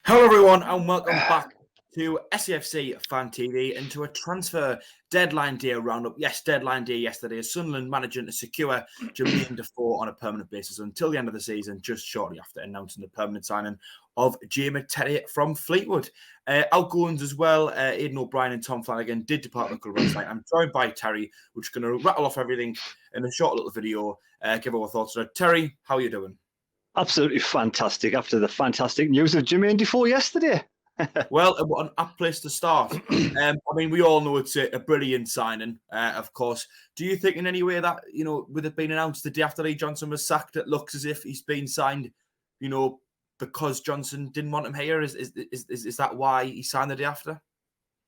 Hello everyone and welcome back to SAFC Fan TV and to a transfer deadline day roundup. Yes, deadline day yesterday. Sunderland managing to secure Jermaine Defoe on a permanent basis until the end of the season, just shortly after announcing the permanent signing of Jamie Teddy from Fleetwood. Outgoings as well, Aiden O'Brien and Tom Flanagan did depart the club last night. I'm joined by Terry, which is going to rattle off everything in a short little video, give our thoughts on it. Terry, how are you doing? Absolutely fantastic after the fantastic news of Jermaine Defoe yesterday. Well, what an apt place to start. I mean, we all know it's a brilliant signing, of course. Do you think in any way that, with it being announced the day after Lee Johnson was sacked, it looks as if he's been signed, because Johnson didn't want him here? Is that why he signed the day after?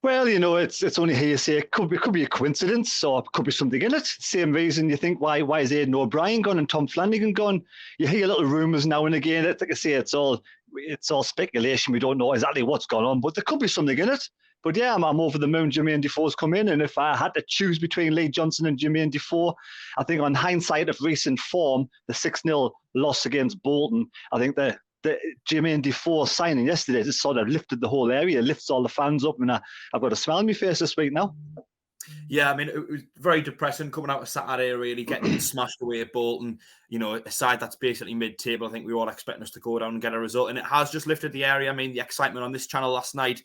Well, it's only hearsay. It could be a coincidence, or it could be something in it. Same reason you think, why is Aiden O'Brien gone and Tom Flanagan gone? You hear little rumours now and again. Like I say, it's all speculation. We don't know exactly what's gone on, but there could be something in it. But yeah, I'm over the moon. Jermaine Defoe's come in, and if I had to choose between Lee Johnson and Jermaine Defoe, I think on hindsight of recent form, the 6-0 loss against Bolton, I think the Jermaine Defoe signing yesterday just sort of lifted the whole area, lifts all the fans up, and I've got a smile on my face this week now. Yeah, I mean, it was very depressing coming out of Saturday, really getting smashed away at Bolton. A side that's basically mid-table. I think we were all expecting us to go down and get a result, and it has just lifted the area. I mean, the excitement on this channel last night,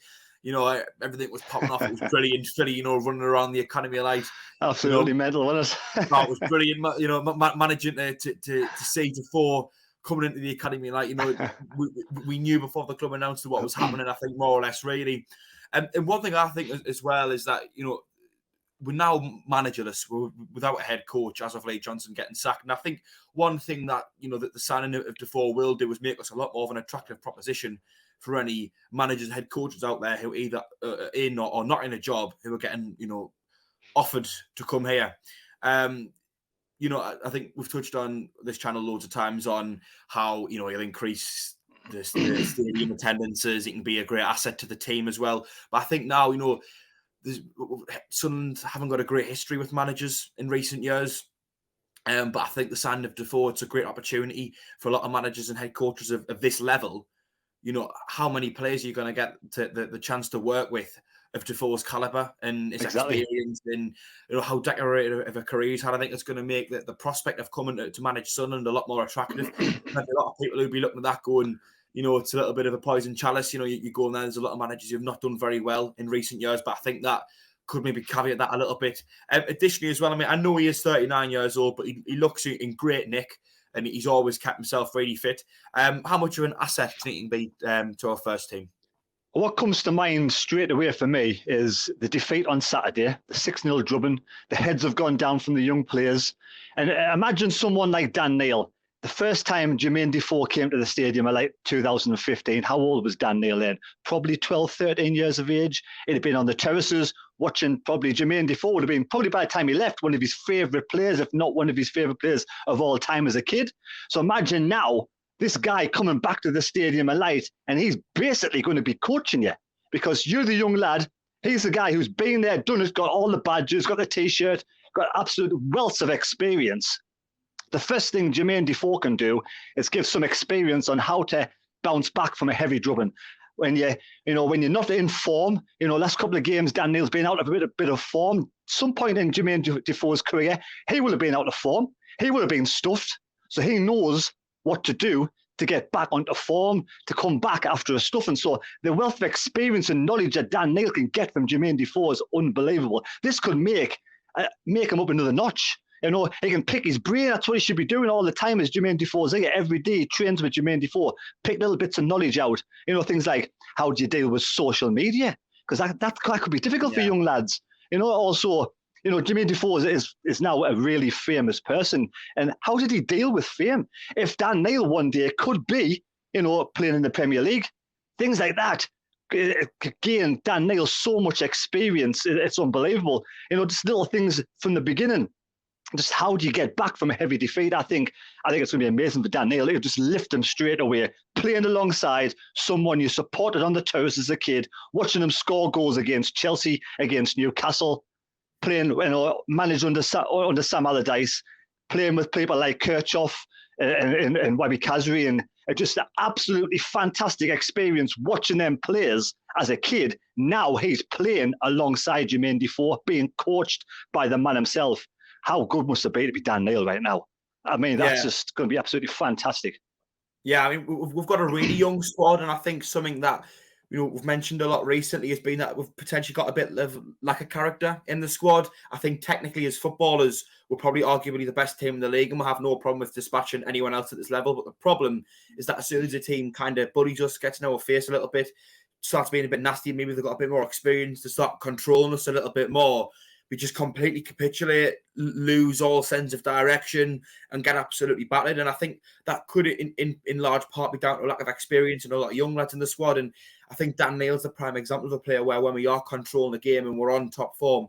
everything was popping off. It was brilliant. Philly, running around the Academy of Light. Absolutely mental, wasn't it? That was brilliant. Managing to see Defoe coming into the academy, we knew before the club announced what was happening, I think, more or less, really. And one thing I think as well is that, we're now managerless. We're without a head coach as of Lee Johnson getting sacked. And I think one thing that, that the signing of Defoe will do is make us a lot more of an attractive proposition for any managers, head coaches out there who either are in or not in a job, who are getting, offered to come here. I think we've touched on this channel loads of times on how, he'll increase the stadium attendances. It can be a great asset to the team as well. But I think now, Sunderland haven't got a great history with managers in recent years. But I think the signing of Defoe, it's a great opportunity for a lot of managers and head coaches of this level. How many players are you going to get the chance to work with of Defoe's calibre and his experience, and how decorated of a career he's had? I think it's going to make the prospect of coming to manage Sunderland a lot more attractive. Maybe a lot of people who'll be looking at that going, it's a little bit of a poison chalice. You go in there, there's a lot of managers who've not done very well in recent years, but I think that could maybe caveat that a little bit. Additionally as well, I mean, I know he is 39 years old, but he looks in great nick, and he's always kept himself really fit. How much of an asset do you think he can be to our first team? What comes to mind straight away for me is the defeat on Saturday, the 6-0 drubbing. The heads have gone down from the young players. And imagine someone like Dan Neil. The first time Jermaine Defoe came to the stadium in 2015, how old was Dan Neil then? Probably 12, 13 years of age. He'd have been on the terraces watching. Probably Jermaine Defoe would have been, probably by the time he left, one of his favourite players, if not one of his favourite players of all time as a kid. So imagine now, this guy coming back to the Stadium of Light, and he's basically going to be coaching you, because you're the young lad. He's the guy who's been there, done it, got all the badges, got the T-shirt, got absolute wealth of experience. The first thing Jermaine Defoe can do is give some experience on how to bounce back from a heavy drubbing. When you're not in form, last couple of games, Dan Neil's been out of a bit of form. Some point in Jermaine Defoe's career, he will have been out of form. He will have been stuffed. So he knows what to do to get back onto form, to come back after a stuff. And so the wealth of experience and knowledge that Dan Neil can get from Jermaine Defoe is unbelievable. This could make him up another notch. He can pick his brain. That's what he should be doing all the time as Jermaine Defoe's here. Every day he trains with Jermaine Defoe, pick little bits of knowledge out. Things like, how do you deal with social media? Because that could be difficult for young lads. Also, Jermaine Defoe is now a really famous person. And how did he deal with fame? If Dan Neil one day could be, playing in the Premier League, things like that. Again, Dan Neil, so much experience. It's unbelievable. Just little things from the beginning. Just how do you get back from a heavy defeat? I think it's going to be amazing for Dan Neil. It'll just lift him straight away, playing alongside someone you supported on the terrace as a kid, watching him score goals against Chelsea, against Newcastle, playing, managed under Sam Allardyce. playing with people like Kirchhoff and Webby Kazri, and just an absolutely fantastic experience watching them players as a kid. Now he's playing alongside Jermaine Defoe, being coached by the man himself. How good must it be to be Dan Neil right now? I mean, that's just going to be absolutely fantastic. Yeah, I mean, we've got a really young squad, and I think something that we've mentioned a lot recently has been that we've potentially got a bit of lack of character in the squad. I think technically as footballers, we're probably arguably the best team in the league, and we'll have no problem with dispatching anyone else at this level. But the problem is that as soon as a team kind of bullies us, gets in our face a little bit, starts being a bit nasty, maybe they've got a bit more experience to start controlling us a little bit more, we just completely capitulate, lose all sense of direction, and get absolutely battered. And I think that could, in large part, be down to a lack of experience and a lot of young lads in the squad. And I think Dan Neil's the prime example of a player where when we are controlling the game and we're on top form,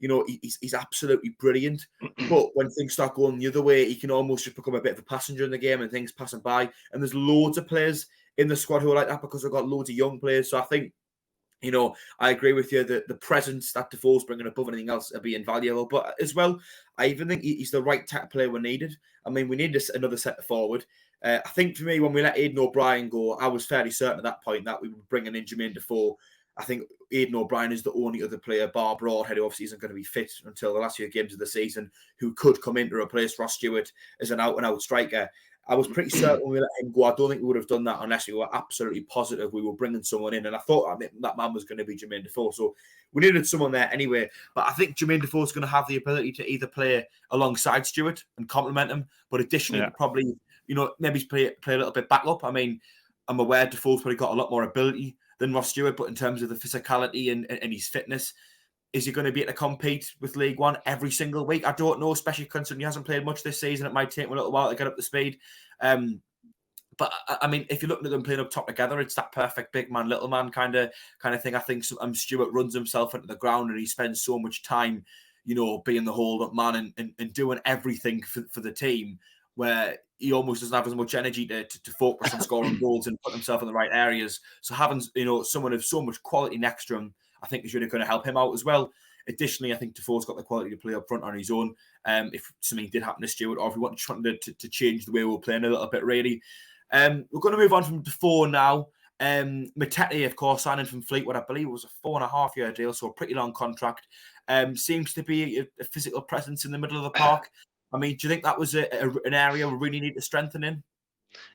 he's absolutely brilliant. But when things start going the other way, he can almost just become a bit of a passenger in the game and things passing by. And there's loads of players in the squad who are like that because we've got loads of young players. So I think, I agree with you that the presence that Defoe's bringing above anything else will be invaluable. But as well, I even think he's the right type of player we needed. I mean, we need another centre forward. I think for me, when we let Aiden O'Brien go, I was fairly certain at that point that we would bring in Jermaine Defoe. I think Aiden O'Brien is the only other player, bar Broadhead, who obviously isn't going to be fit until the last few games of the season, who could come in to replace Ross Stewart as an out-and-out striker. I was pretty certain when we let him go. I don't think we would have done that unless we were absolutely positive we were bringing someone in. And I thought that man was going to be Jermaine Defoe. So we needed someone there anyway. But I think Jermaine Defoe is going to have the ability to either play alongside Stewart and complement him, but additionally probably, maybe play a little bit back up. I mean, I'm aware Defoe's probably got a lot more ability than Ross Stewart, but in terms of the physicality and his fitness, is he going to be able to compete with League One every single week? I don't know, especially considering he hasn't played much this season. It might take him a little while to get up to speed. But I mean, if you're looking at them playing up top together, it's that perfect big man, little man kind of thing. I think Stewart runs himself into the ground and he spends so much time, being the hold-up man and doing everything for the team, where he almost doesn't have as much energy to focus on scoring goals and put himself in the right areas. So having, someone of so much quality next to him, I think is really going to help him out as well. Additionally, I think Defoe's got the quality to play up front on his own. If something did happen to Stewart, or if we wanted to change the way we're playing a little bit, really. We're going to move on from Defoe now. Matete, of course, signing from Fleetwood, I believe it was a 4.5-year deal, so a pretty long contract. Seems to be a physical presence in the middle of the park. I mean, do you think that was an area we really need to strengthen in?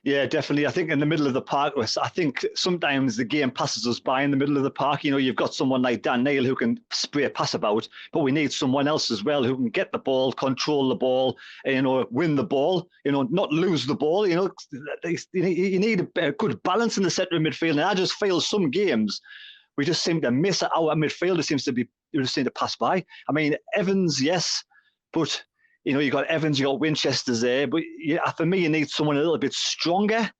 Yeah, definitely. I think in the middle of the park, I think sometimes the game passes us by in the middle of the park. You've got someone like Dan Neil who can spray a pass about, but we need someone else as well who can get the ball, control the ball, win the ball, not lose the ball. You need a good balance in the centre of midfield. And I just feel some games we just seem to miss our midfielder seems to be, just seem to pass by. I mean, Evans, yes, but you got Evans, you got Winchester's there, but for me, you need someone a little bit stronger.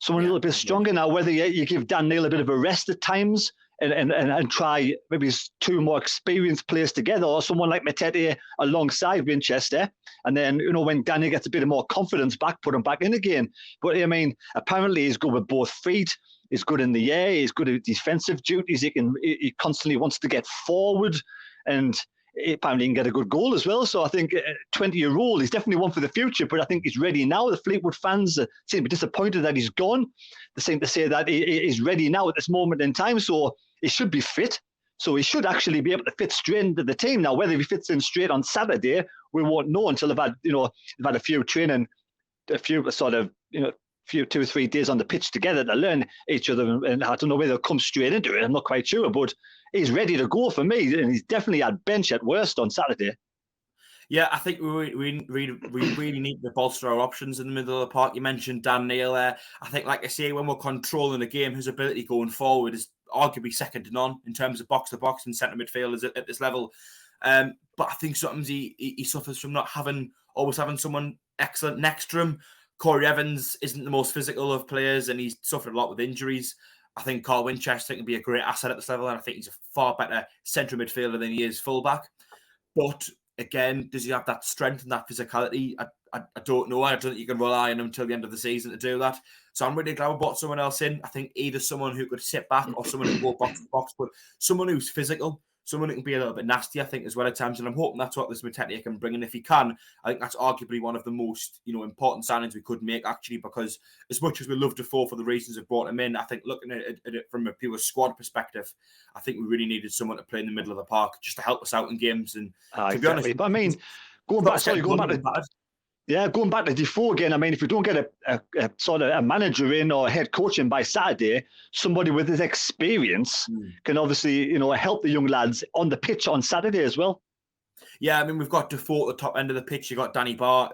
A little bit stronger. Now, whether you give Dan Neil a bit of a rest at times and try maybe two more experienced players together, or someone like Matete alongside Winchester, and then when Danny gets a bit of more confidence back, put him back in again. But I mean, apparently he's good with both feet. He's good in the air. He's good at defensive duties. He constantly wants to get forward, and apparently he can get a good goal as well. So I think 20-year-old, he's definitely one for the future, but I think he's ready now. The Fleetwood fans seem to be disappointed that he's gone. They seem to say that he's ready now at this moment in time, so he should be fit. So he should actually be able to fit straight into the team. Now, whether he fits in straight on Saturday, we won't know until they've had a few training, a few sort of, 2 or 3 days on the pitch together to learn each other. And I don't know whether they'll come straight into it. I'm not quite sure, but he's ready to go for me. And he's definitely at bench at worst on Saturday. Yeah, I think we really need to bolster our options in the middle of the park. You mentioned Dan Neil there. I think, like I say, when we're controlling the game, his ability going forward is arguably second to none in terms of box-to-box and centre midfielders at this level. But I think sometimes he suffers from not always having someone excellent next to him. Corey Evans isn't the most physical of players, and he's suffered a lot with injuries. I think Carl Winchester can be a great asset at this level, and I think he's a far better central midfielder than he is fullback. But again, does he have that strength and that physicality? I don't know. I don't think you can rely on him until the end of the season to do that. So I'm really glad we brought someone else in. I think either someone who could sit back or someone who can go box to box, but someone who's physical, someone who can be a little bit nasty, I think, as well at times. And I'm hoping that's what this Matete can bring. And if he can, I think that's arguably one of the most, important signings we could make, actually, because as much as we love Defoe for the reasons we've brought him in, I think looking at it from a pure squad perspective, I think we really needed someone to play in the middle of the park just to help us out in games. And to be honest, but I mean, going back to Defoe again, I mean, if we don't get a sort of a manager in or a head coach in by Saturday, somebody with his experience can obviously, help the young lads on the pitch on Saturday as well. Yeah, I mean, we've got Defoe at the top end of the pitch. You've got Danny Barr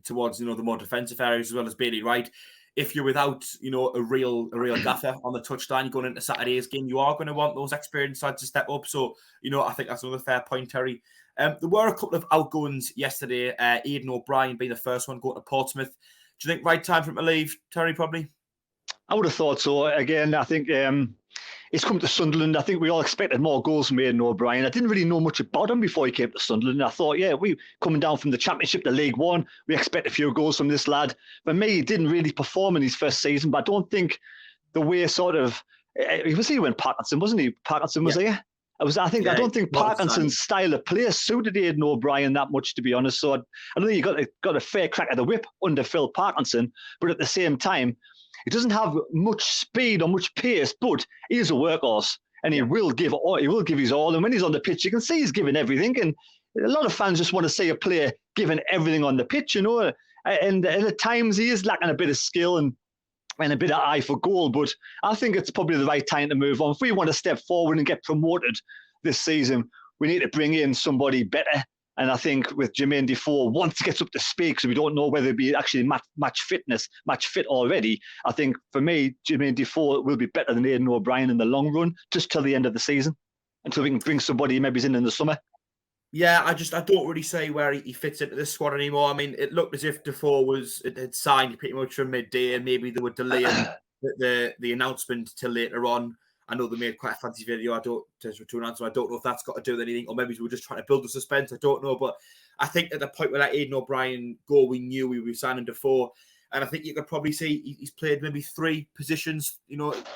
towards, the more defensive areas, as well as Bailey Wright. If you're without, a real gaffer on the touchline going into Saturday's game, you are going to want those experienced sides to step up. So, I think that's another fair point, Terry. There were a couple of outgoings yesterday. Aiden O'Brien being the first one going to Portsmouth. Do you think right time for him to leave, Terry, probably? I would have thought so. Again, I think he's come to Sunderland. I think we all expected more goals from Aiden O'Brien. I didn't really know much about him before he came to Sunderland. I thought, we coming down from the Championship to League One, we expect a few goals from this lad. For me, he didn't really perform in his first season, but I don't think the way he was here when Parkinson, wasn't he? Parkinson was here. I don't think Parkinson's style of play suited Aiden O'Brien that much, to be honest. So I don't think he got a fair crack at the whip under Phil Parkinson, but at the same time, he doesn't have much speed or much pace, but he is a workhorse, and he will give his all. And when he's on the pitch, you can see he's giving everything. And a lot of fans just want to see a player giving everything on the pitch, And at times he is lacking a bit of skill and a bit of eye for goal, but I think it's probably the right time to move on. If we want to step forward and get promoted this season, we need to bring in somebody better. And I think with Jermaine Defoe, once he gets up to speed, because we don't know whether he'll be actually match fit already, I think for me, Jermaine Defoe will be better than Aiden O'Brien in the long run, just till the end of the season, until we can bring somebody maybe in the summer. Yeah, I don't really say where he fits into this squad anymore. I mean, it looked as if Defoe had signed pretty much from midday, and maybe they were delaying the announcement till later on. I know they made quite a fancy video. To announce. I don't know if that's got to do with anything, or maybe they were just trying to build the suspense. I don't know, but I think at the point where that Aiden O'Brien go, we knew we were signing Defoe, and I think you could probably see he's played maybe 3 positions,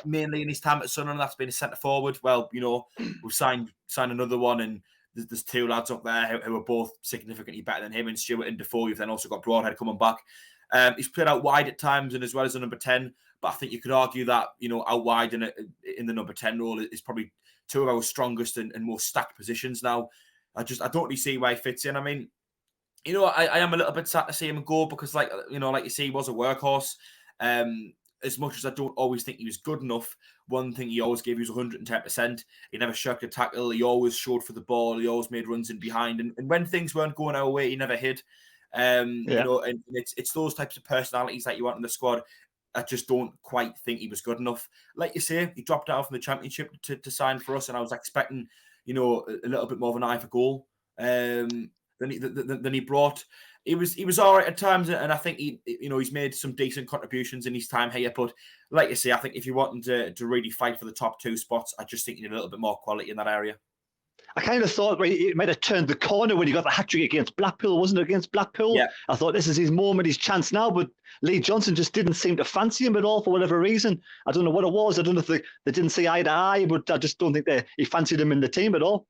mainly in his time at Sunderland. That's been a centre forward. Well, we've signed another one, and there's 2 lads up there who are both significantly better than him, and Stewart and Defoe. You've then also got Broadhead coming back. He's played out wide at times, and as well as a number 10. But I think you could argue that, out wide in the number 10 role is probably 2 of our strongest and most stacked positions now. I don't really see where he fits in. I mean, I am a little bit sad to see him go because, like you say, he was a workhorse. As much as I don't always think he was good enough, one thing he always gave, he was 110%. He never shirked a tackle. He always showed for the ball. He always made runs in behind. And when things weren't going our way, he never hid. And it's those types of personalities that you want in the squad. I just don't quite think he was good enough. Like you say, he dropped out from the Championship to sign for us, and I was expecting, a little bit more of an eye for goal than he brought. He was all right at times, and I think he's made some decent contributions in his time here. But like you say, I think if you want him to really fight for the top 2 spots, I just think you need a little bit more quality in that area. I kind of thought he might have turned the corner when he got the hat-trick against Blackpool, wasn't it, against Blackpool? Yeah. I thought this is his moment, his chance now, but Lee Johnson just didn't seem to fancy him at all for whatever reason. I don't know what it was. I don't know if they didn't see eye to eye, but I just don't think he fancied him in the team at all.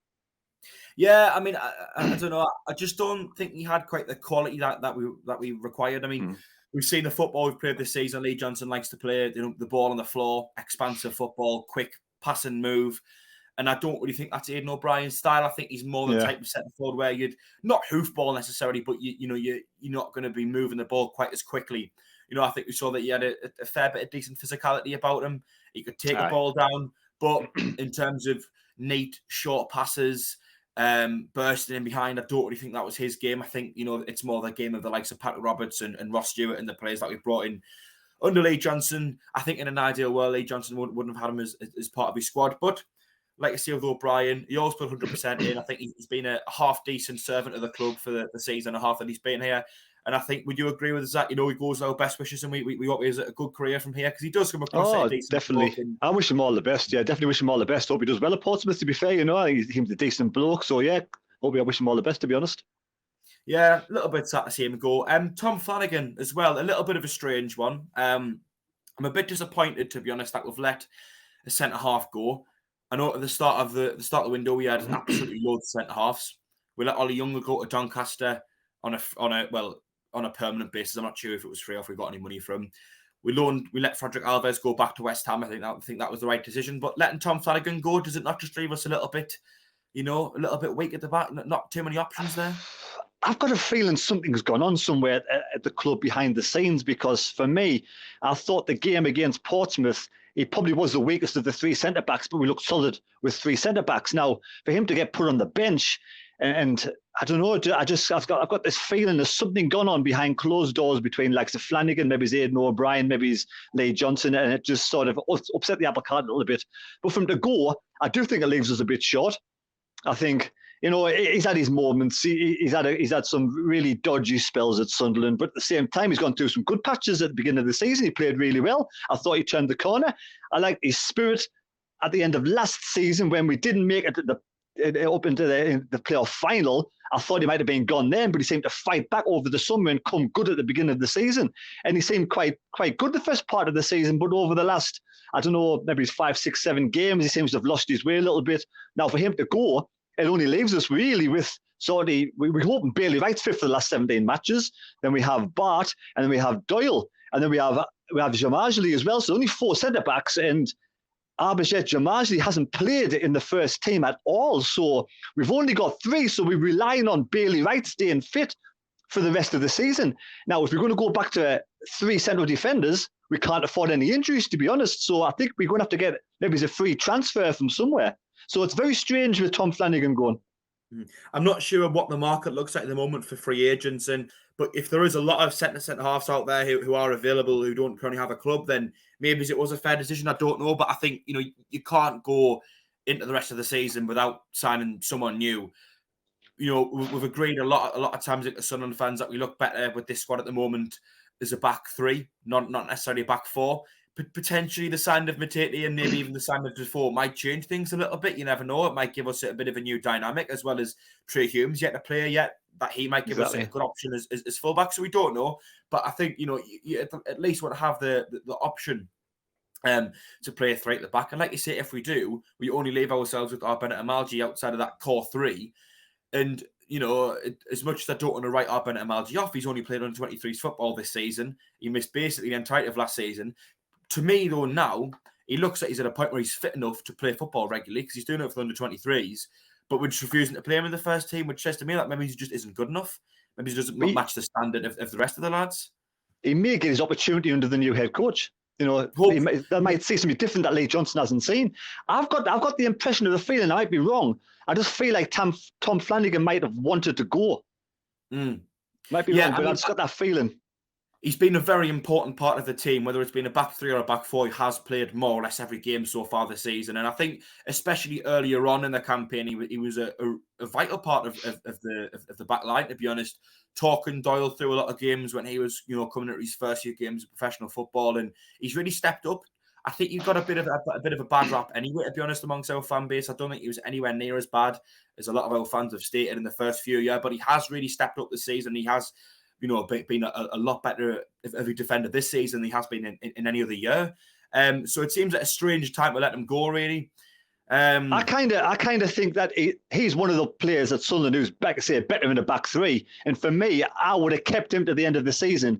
Yeah, I mean, I don't know. I just don't think he had quite the quality that we required. I mean, we've seen the football we've played this season. Lee Johnson likes to play the ball on the floor, expansive football, quick pass and move. And I don't really think that's Aiden O'Brien's style. I think he's more the type of centre forward where you'd not hoofball necessarily, but you're not going to be moving the ball quite as quickly. I think we saw that he had a fair bit of decent physicality about him. He could take the ball down, but in terms of neat, short passes, bursting in behind, I don't really think that was his game. I think, it's more the game of the likes of Patrick Roberts and Ross Stewart and the players that we've brought in under Lee Johnson. I think in an ideal world, Lee Johnson wouldn't have had him as part of his squad, but like I say with O'Brien, he always put 100% in. I think he's been a half-decent servant of the club for the season and a half that he's been here. And I think, would you agree with Zach? He goes our best wishes, and we hope he has a good career from here because he does come across a decent. Definitely. I wish him all the best. Yeah, definitely wish him all the best. Hope he does well at Portsmouth, to be fair. He's a decent bloke. So, yeah, I wish him all the best, to be honest. Yeah, a little bit sad to see him go. Tom Flanagan as well, a little bit of a strange one. I'm a bit disappointed, to be honest, that we've let a centre-half go. I know at the start of the window we had absolutely loads of centre halves. We let Ollie Younger go to Doncaster on a permanent basis. I'm not sure if it was free or if we got any money from. We let Frederick Alves go back to West Ham. I think that was the right decision. But letting Tom Flanagan go, does it not just leave us a little bit weak at the back? Not too many options there. I've got a feeling something's gone on somewhere at the club behind the scenes, because for me, I thought the game against Portsmouth, he probably was the weakest of the three centre-backs, but we looked solid with three centre-backs. Now, for him to get put on the bench, and I don't know, I've got this feeling there's something gone on behind closed doors between like the Flanagan, maybe it's Aiden O'Brien, maybe it's Lee Johnson, and it just sort of upset the apple cart a little bit. But from to go, I do think it leaves us a bit short. I think, he's had his moments. He's had some really dodgy spells at Sunderland, but at the same time, he's gone through some good patches at the beginning of the season. He played really well. I thought he turned the corner. I liked his spirit at the end of last season when we didn't make it up into the playoff final. I thought he might have been gone then, but he seemed to fight back over the summer and come good at the beginning of the season. And he seemed quite good the first part of the season, but over the last, I don't know, maybe 5, 6, 7 games, he seems to have lost his way a little bit. Now, for him to go, it only leaves us really with we're hoping Bailey Wright's fit for the last 17 matches. Then we have Bart, and then we have Doyle, and then we have Jamajli as well. So only 4 centre-backs, and Abhijit Jamajli hasn't played in the first team at all. So we've only got 3, so we're relying on Bailey Wright staying fit for the rest of the season. Now, if we're going to go back to 3 central defenders, we can't afford any injuries, to be honest. So I think we're going to have to get maybe a free transfer from somewhere. So it's very strange with Tom Flanagan going. I'm not sure what the market looks like at the moment for free agents, but if there is a lot of centre halves out there who are available who don't currently have a club, then maybe it was a fair decision. I don't know, but I think you can't go into the rest of the season without signing someone new. We've agreed a lot of times with the Sunderland fans that we look better with this squad at the moment as a back 3, not necessarily a back 4. Potentially the sign of Matete and maybe even the sign of Defoe might change things a little bit. You never know. It might give us a bit of a new dynamic, as well as Trey Humes yet to play yet. That he might give us a good option as fullback. So we don't know. But I think, you at least want to have the option to play 3 at the back. And like you say, if we do, we only leave ourselves with Bennett and Malji outside of that core 3. And, as much as I don't want to write Bennett and Malji off, he's only played under 23s football this season. He missed basically the entirety of last season. To me, though, now, he looks like he's at a point where he's fit enough to play football regularly because he's doing it for the under-23s, but we're just refusing to play him in the first team, which says to me that maybe he just isn't good enough. Maybe he doesn't match the standard of the rest of the lads. He may get his opportunity under the new head coach. They might see something different that Lee Johnson hasn't seen. I've got the impression of the feeling, I might be wrong, I just feel like Tom Flanagan might have wanted to go. Might be wrong, but I've just got that feeling. He's been a very important part of the team, whether it's been a back 3 or a back 4. He has played more or less every game so far this season. And I think, especially earlier on in the campaign, he was a vital part of the back line, to be honest. Talking Doyle through a lot of games when he was, coming into his first few games of professional football. And he's really stepped up. I think you've got a bit of a bad rap anyway, to be honest, amongst our fan base. I don't think he was anywhere near as bad as a lot of our fans have stated in the first few years. But he has really stepped up this season. He has been a lot better of a defender this season than he has been in any other year. So it seems like a strange time to let him go, really. I kind of think that he's one of the players at Sunderland who's better in the back 3. And for me, I would have kept him to the end of the season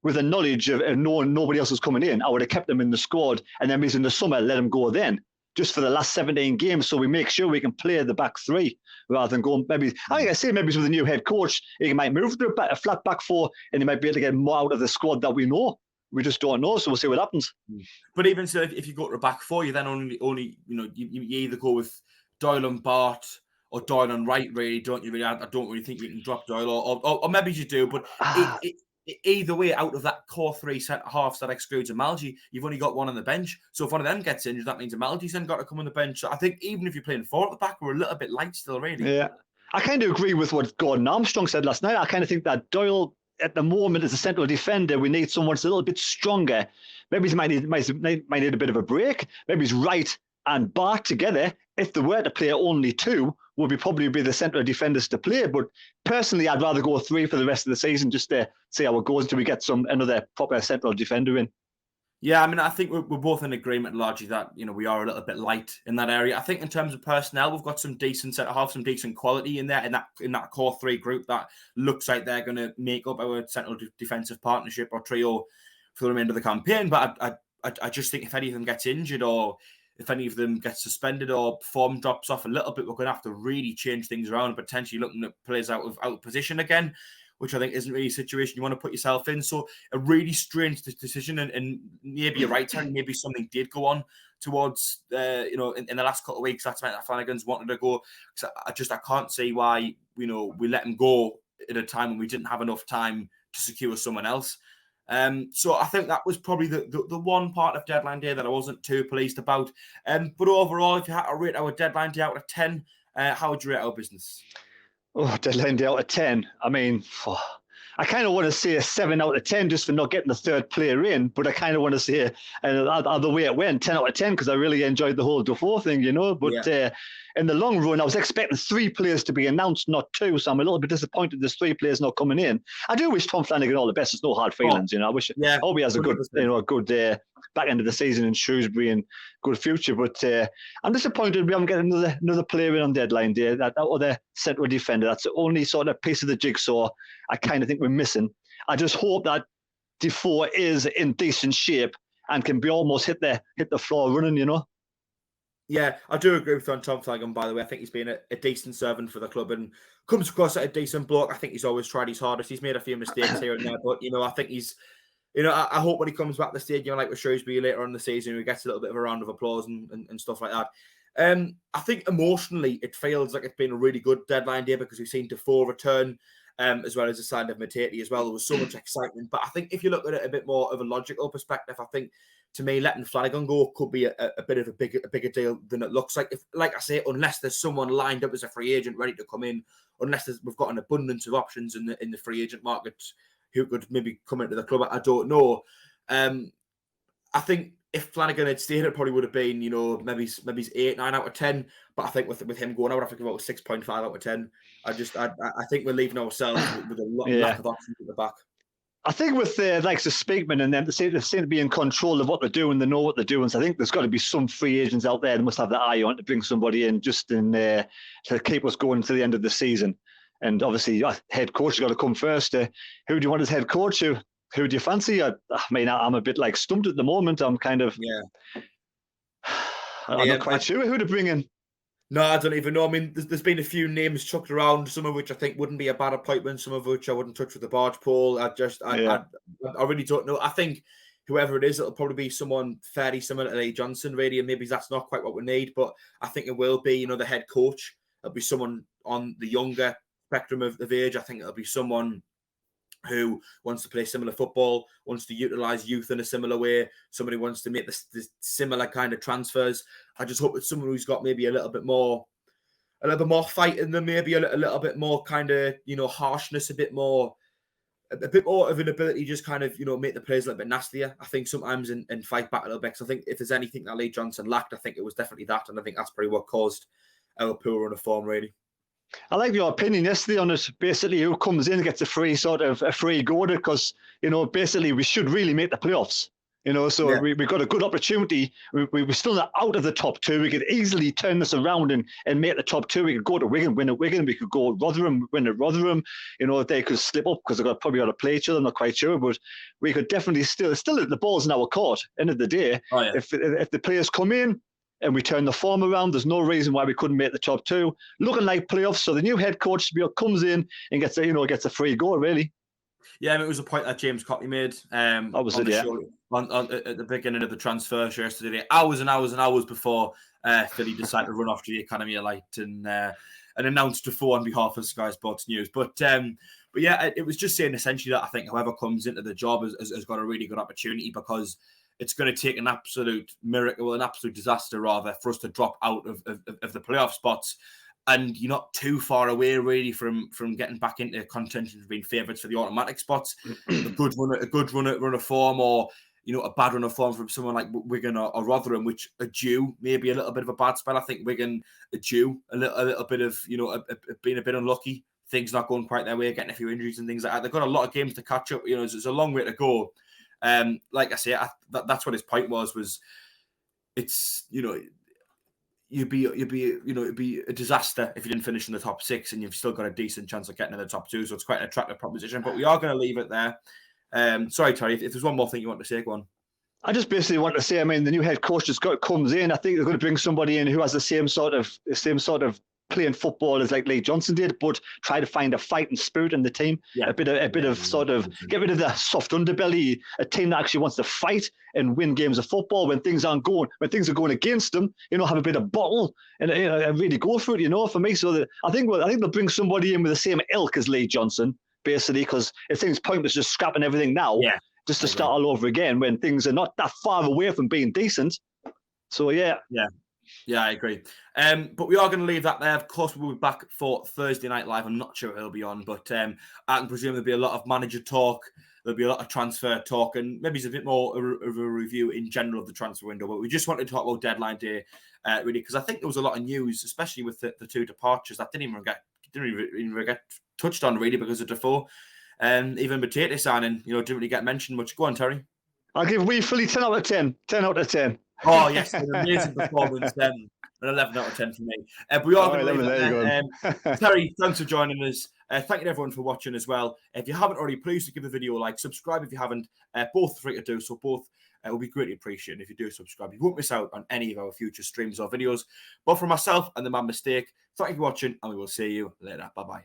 with the knowledge of knowing nobody else was coming in. I would have kept him in the squad, and then maybe in the summer let him go then, just for the last 17 games, so we make sure we can play the back 3 rather than going maybe with a new head coach, he might move to a flat back 4, and he might be able to get more out of the squad that we know. We just don't know, so we'll see what happens. But even so, if you go to a back 4, you then only you either go with Doyle and Bart or Doyle and Wright, really, don't you? Really, I don't really think you can drop Doyle, or maybe you do, but either way, out of that core 3 centre halves that excludes Amalji, you've only got one on the bench. So if one of them gets injured, that means Amalji's then got to come on the bench. So I think even if you're playing 4 at the back, we're a little bit light still, really. Yeah, I kind of agree with what Gordon Armstrong said last night. I kind of think that Doyle, at the moment, as a central defender, we need someone that's a little bit stronger. Maybe he might need a bit of a break. Maybe he's Wright and Bart together. If they were to play only 2, would probably be the central defenders to play. But personally, I'd rather go 3 for the rest of the season, just to see how it goes until we get another proper central defender in. Yeah, I mean, I think we're both in agreement largely that, we are a little bit light in that area. I think in terms of personnel, we've got some decent centre-half, some decent quality in there, in that core three group that looks like they're going to make up our central defensive partnership or trio for the remainder of the campaign. But I just think if any of them gets injured or if any of them gets suspended or form drops off a little bit, we're going to have to really change things around and potentially looking at players out of position again, which I think isn't really a situation you want to put yourself in. So a really strange decision, and maybe a right hand, maybe something did go on towards, in the last couple of weeks. That's meant that Flanagan's wanted to go. I can't see why, we let him go at a time when we didn't have enough time to secure someone else. So I think that was probably the one part of deadline day that I wasn't too pleased about. But overall, if you had to rate our deadline day out of 10, how would you rate our business? Oh, deadline day out of 10. I mean, I kind of want to say a 7 out of 10 just for not getting the third player in, but I kind of want to say the way it went, 10 out of 10, because I really enjoyed the whole Defoe thing, But in the long run, I was expecting 3 players to be announced, not 2. So I'm a little bit disappointed there's 3 players not coming in. I do wish Tom Flanagan all the best. There's no hard feelings, I hope he has a good, 100%. A good back end of the season in Shrewsbury and good future. But I'm disappointed we haven't got another player in on deadline day. That other central defender. That's the only sort of piece of the jigsaw I kind of think we're missing. I just hope that Defoe is in decent shape and can be almost hit the floor running, Yeah, I do agree with Tom Flanagan, by the way. I think he's been a decent servant for the club and comes across as a decent bloke. I think he's always tried his hardest. He's made a few mistakes here and there, but, I think he's, I hope when he comes back to the stadium, like with Shrewsbury later on in the season, he gets a little bit of a round of applause and stuff like that. I think emotionally, it feels like it's been a really good deadline day because we've seen Defoe return, as well as the sign of Matete as well. There was so much excitement. But I think if you look at it a bit more of a logical perspective, I think, to me, letting Flanagan go could be a bit of a bigger deal than it looks like. If, like I say, unless there's someone lined up as a free agent ready to come in, unless we've got an abundance of options in the free agent market who could maybe come into the club, I don't know. I think if Flanagan had stayed, it probably would have been, maybe 8, 9 out of 10. But I think with him going, I would have to give out a 6.5 out of 10. I think we're leaving ourselves with a lack of options at the back. I think with the likes of Speakman and them, they seem to be in control of what they're doing. They know what they're doing. So I think there's got to be some free agents out there that must have the eye on to bring somebody in just to keep us going to the end of the season. And obviously, head coach has got to come first. Who do you want as head coach? Who do you fancy? I mean, I'm a bit stumped at the moment. I'm kind of I'm not quite sure who to bring in. No, I don't even know. I mean, there's been a few names chucked around, some of which I think wouldn't be a bad appointment, some of which I wouldn't touch with the barge pole. I really don't know. I think whoever it is, it'll probably be someone fairly similar to Lee Johnson, really, and maybe that's not quite what we need, but I think it will be, the head coach. It'll be someone on the younger spectrum of age. I think it'll be someone who wants to play similar football, wants to utilise youth in a similar way, somebody who wants to make the similar kind of transfers. I just hope it's someone who's got maybe a little bit more fight in them, maybe a little bit more kind of, harshness, a bit more of an ability to just kind of, make the players a little bit nastier. I think sometimes and fight back a little bit. Because I think if there's anything that Lee Johnson lacked, I think it was definitely that. And I think that's probably what caused our poor run of form, really. I like your opinion yesterday on it. Basically, who comes in gets a free go at it because, basically we should really make the playoffs. So we've got a good opportunity. We're still not out of the top 2. We could easily turn this around and make the top 2. We could go to Wigan, win at Wigan. We could go Rotherham, win at Rotherham. They could slip up because they've probably got to play each other. I'm not quite sure, but we could definitely still the ball's in our court. End of the day, if the players come in and we turn the form around, there's no reason why we couldn't make the top 2. Looking like playoffs. So the new head coach comes in and gets a free go, really. Yeah, it was a point that James Cotley made at the beginning of the transfer show yesterday. Hours and hours and hours before Philly decided to run off to the Academy of Light and announced Defoe on behalf of Sky Sports News. But yeah, it was just saying essentially that I think whoever comes into the job has got a really good opportunity because it's going to take an absolute miracle, an absolute disaster rather, for us to drop out of the playoff spots. And you're not too far away, really, from getting back into contention of being favourites for the automatic spots. a good run of form, or a bad run of form from someone like Wigan or Rotherham, which are due maybe a little bit of a bad spell. I think Wigan are due a little bit of being a bit unlucky, things not going quite their way, getting a few injuries and things like that. They've got a lot of games to catch up. There's a long way to go. Like I say, that's what his point was it's, it'd be a disaster if you didn't finish in the top 6 and you've still got a decent chance of getting in the top 2. So it's quite an attractive proposition. But we are going to leave it there. Sorry, Terry, if there's one more thing you want to say, go on. I just basically want to say, I mean, the new head coach just comes in. I think they're going to bring somebody in who has the same sort of playing football as like Lee Johnson did, but try to find a fighting spirit in the team. Yeah. A bit of sort of get rid of the soft underbelly. A team that actually wants to fight and win games of football when things are going against them. Have a bit of bottle and really go for it. For me, so I think they'll bring somebody in with the same ilk as Lee Johnson, basically, because it seems pointless just scrapping everything now. Yeah. Just to start all over again when things are not that far away from being decent. So, yeah. Yeah, I agree. But we are going to leave that there. Of course, we'll be back for Thursday Night Live. I'm not sure it'll be on, but I can presume there'll be a lot of manager talk. There'll be a lot of transfer talk, and maybe it's a bit more of a review in general of the transfer window. But we just wanted to talk about deadline day, really, because I think there was a lot of news, especially with the 2 departures that didn't even get touched on, really, because of Defoe. Even Matete signing, didn't really get mentioned much. Go on, Terry. I'll give Wee Philly 10 out of 10. 10 out of 10. Oh, yes, an amazing performance. An 11 out of 10 for me. We are going to leave it there. Terry, thanks for joining us. Thank you everyone for watching as well. If you haven't already, please give the video a like. Subscribe if you haven't. Both free to do, so both will be greatly appreciated if you do subscribe. You won't miss out on any of our future streams or videos. But for myself and the Man Mistake, thank you for watching, and we will see you later. Bye-bye.